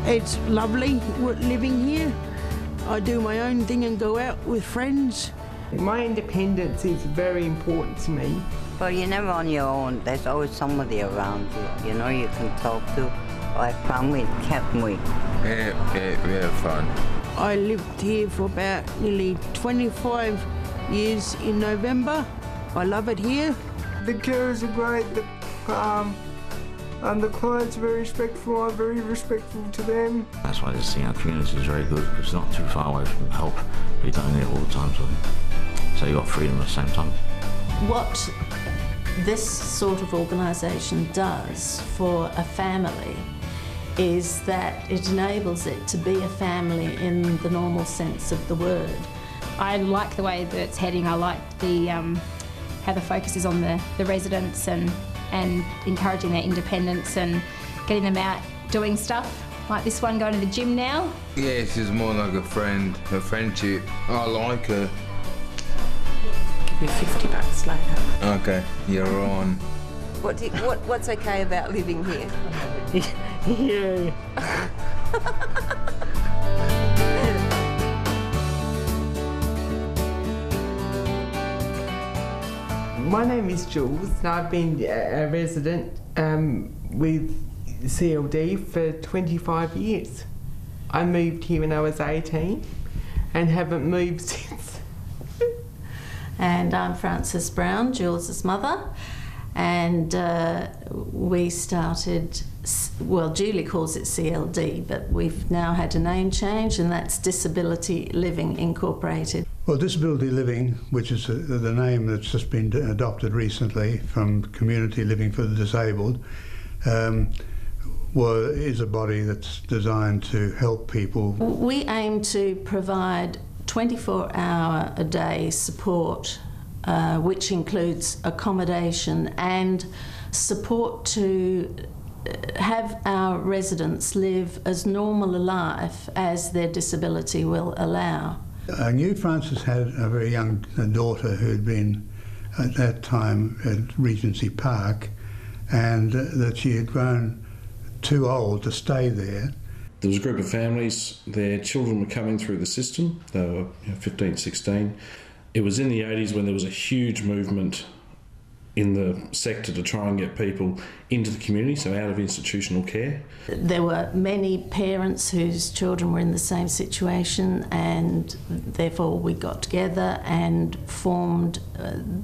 It's lovely living here. I do my own thing and go out with friends. My independence is very important to me. Well, you're never on your own. There's always somebody around you, you know, you can talk to. Like family kept me. Yeah, we have fun. I lived here for about nearly 25 years in November. I love it here. The carers are great, and the clients are very respectful. I'm very respectful to them. That's why this our community is very good, because it's not too far away from help. But you don't need it all the time, so you've got freedom at the same time. What this sort of organisation does for a family is that it enables it to be a family in the normal sense of the word. I like the way that it's heading. I like the how the focus is on the residents and encouraging their independence and getting them out doing stuff. Like this one, going to the gym now. Yeah, she's more like a friend, a friendship. I like her. Give you $50 later. Okay, you're on. What's okay about living here? Yeah. My name is Jules, and I've been a resident with CLD for 25 years. I moved here when I was 18 and haven't moved since. And I'm Frances Brown, Jules' mother, and we started, well, Julie calls it CLD, but we've now had a name change, and that's Disability Living Incorporated. Well, Disability Living, which is the name that's just been adopted recently from Community Living for the Disabled, is a body that's designed to help people. We aim to provide 24-hour-a-day support, which includes accommodation and support to have our residents live as normal a life as their disability will allow. I knew Frances had a very young daughter who had been at that time at Regency Park, and that she had grown too old to stay there. There was a group of families, their children were coming through the system, they were 15, 16. It was in the 80s when there was a huge movement in the sector to try and get people into the community, so out of institutional care. There were many parents whose children were in the same situation, and therefore we got together and formed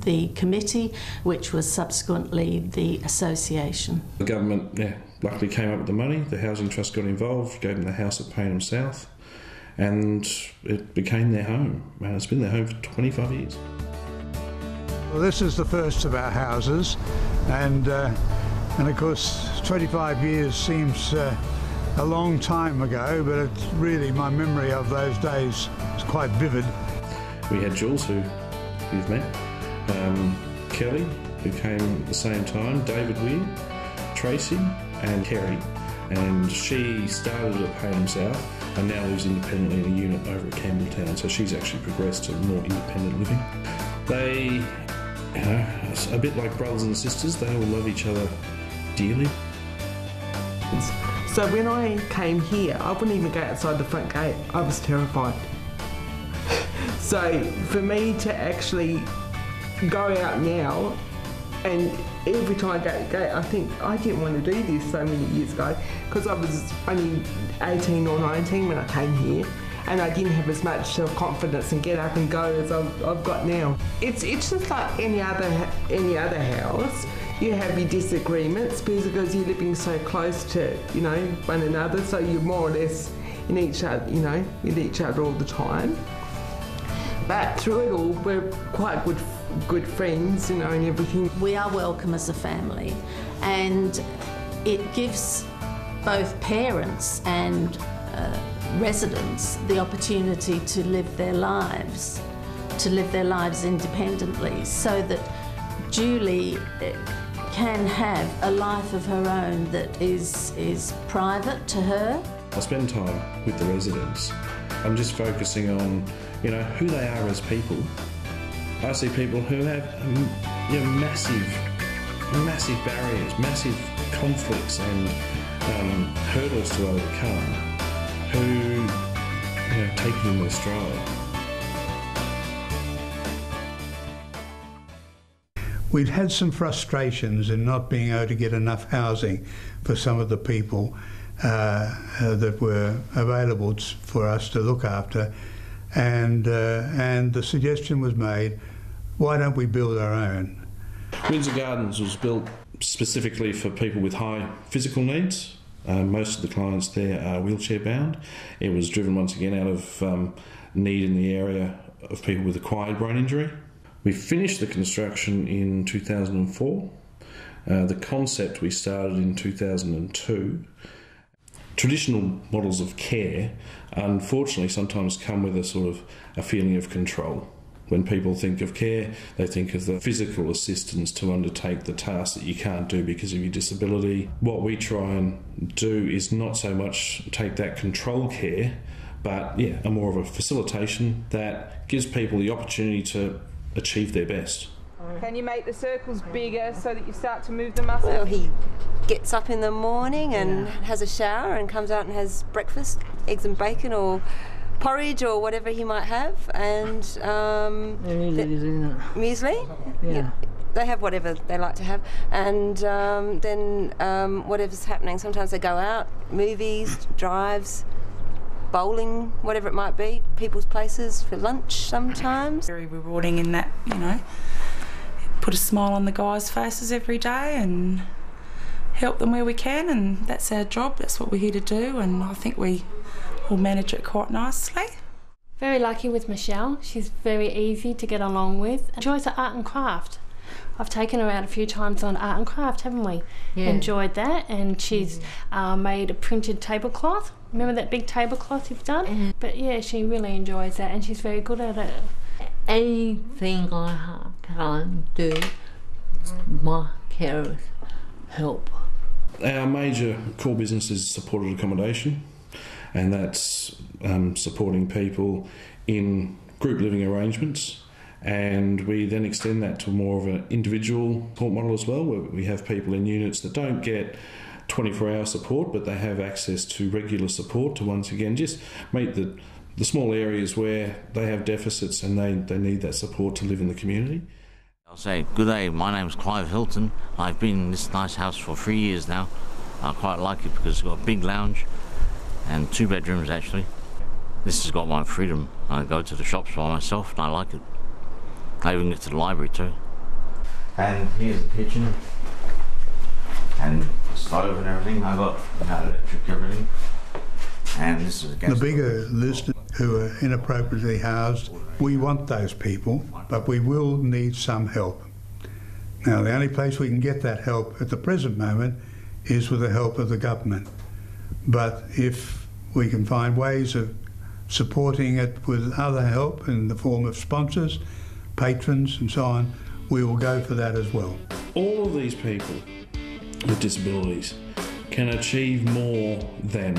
the committee, which was subsequently the association. The government luckily came up with the money, the Housing Trust got involved, gave them the house at Payneham South, and it became their home. And it's been their home for 25 years. Well, this is the first of our houses, and of course 25 years seems a long time ago, but it's really, my memory of those days is quite vivid. We had Jules, who you've met, Kelly, who came at the same time, David Weir, Tracy and Kerry, and she started at Payneham South and now lives independently in a unit over at Campbelltown, so she's actually progressed to more independent living. They, a bit like brothers and sisters, they all love each other dearly. So when I came here, I wouldn't even go outside the front gate. I was terrified. So for me to actually go out now, and every time I go to the gate, I think I didn't want to do this so many years ago, because I was only 18 or 19 when I came here, and I didn't have as much self-confidence and get up and go as I've got now. It's just like any other house. You have your disagreements because you're living so close to, one another, so you're more or less in each other, with each other all the time. But through it all, we're quite good friends, and everything. We are welcome as a family, and it gives both parents and residents the opportunity to live their lives independently, so that Julie can have a life of her own that is private to her. I spend time with the residents. I'm just focusing on, who they are as people. I see people who have, massive barriers, massive conflicts, and hurdles to overcome, who take it in their stride. We'd had some frustrations in not being able to get enough housing for some of the people that were available for us to look after, and the suggestion was made, why don't we build our own? Windsor Gardens was built specifically for people with high physical needs. Most of the clients there are wheelchair bound. It was driven once again out of need in the area of people with acquired brain injury. We finished the construction in 2004. The concept we started in 2002. Traditional models of care unfortunately sometimes come with a feeling of control. When people think of care, they think of the physical assistance to undertake the tasks that you can't do because of your disability. What we try and do is not so much take that control care, but a more of a facilitation that gives people the opportunity to achieve their best. Can you make the circles bigger so that you start to move the muscles? Well, he gets up in the morning and has a shower and comes out and has breakfast, eggs and bacon or porridge or whatever he might have, and muesli. Yeah. They have whatever they like to have, and then whatever's happening. Sometimes they go out, movies, drives, bowling, whatever it might be, people's places for lunch sometimes. Very rewarding in that, put a smile on the guys' faces every day and help them where we can, and that's our job, that's what we're here to do, and I think we will manage it quite nicely. Very lucky with Michelle. She's very easy to get along with. Enjoys the art and craft. I've taken her out a few times on art and craft, haven't we? Yeah. Enjoyed that, and she's made a printed tablecloth. Remember that big tablecloth you've done? But yeah, she really enjoys that, and she's very good at it. Anything I can do, my carers help. Our major core business is supported accommodation, and that's supporting people in group living arrangements, and we then extend that to more of an individual support model as well, where we have people in units that don't get 24-hour support, but they have access to regular support to once again just meet the small areas where they have deficits and they need that support to live in the community. I'll say, good day, my name's Clive Hilton. I've been in this nice house for 3 years now. I quite like it because it's got a big lounge and 2 bedrooms actually. This has got my freedom. I go to the shops by myself and I like it. I even get to the library too. And here's the kitchen and the stove and everything. I got electric everything. And this is the bigger list who are inappropriately housed. We want those people, but we will need some help. Now, the only place we can get that help at the present moment is with the help of the government. But if we can find ways of supporting it with other help in the form of sponsors, patrons and so on, we will go for that as well. All of these people with disabilities can achieve more than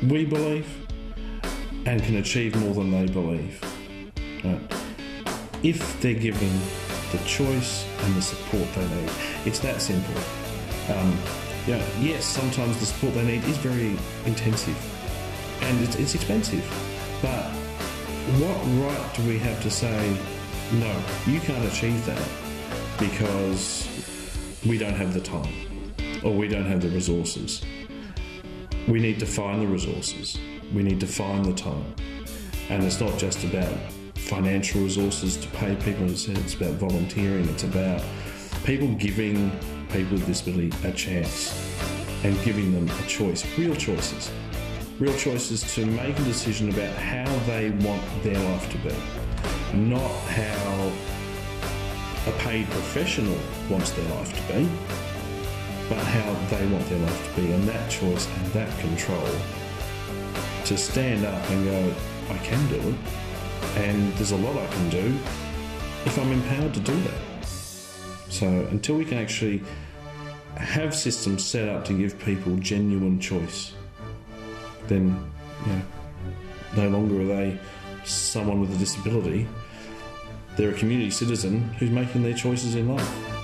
we believe and can achieve more than they believe. Right? If they're given the choice and the support they need. It's that simple. Yes, sometimes the support they need is very intensive and it's expensive, but what right do we have to say, no, you can't achieve that because we don't have the time or we don't have the resources? We need to find the resources. We need to find the time. And it's not just about financial resources to pay people, it's about volunteering, it's about people giving people with disability a chance and giving them a choice, real choices. Real choices to make a decision about how they want their life to be, not how a paid professional wants their life to be, but how they want their life to be, and that choice and that control to stand up and go, I can do it, and there's a lot I can do if I'm empowered to do that. So until we can actually have systems set up to give people genuine choice, then no longer are they someone with a disability, they're a community citizen who's making their choices in life.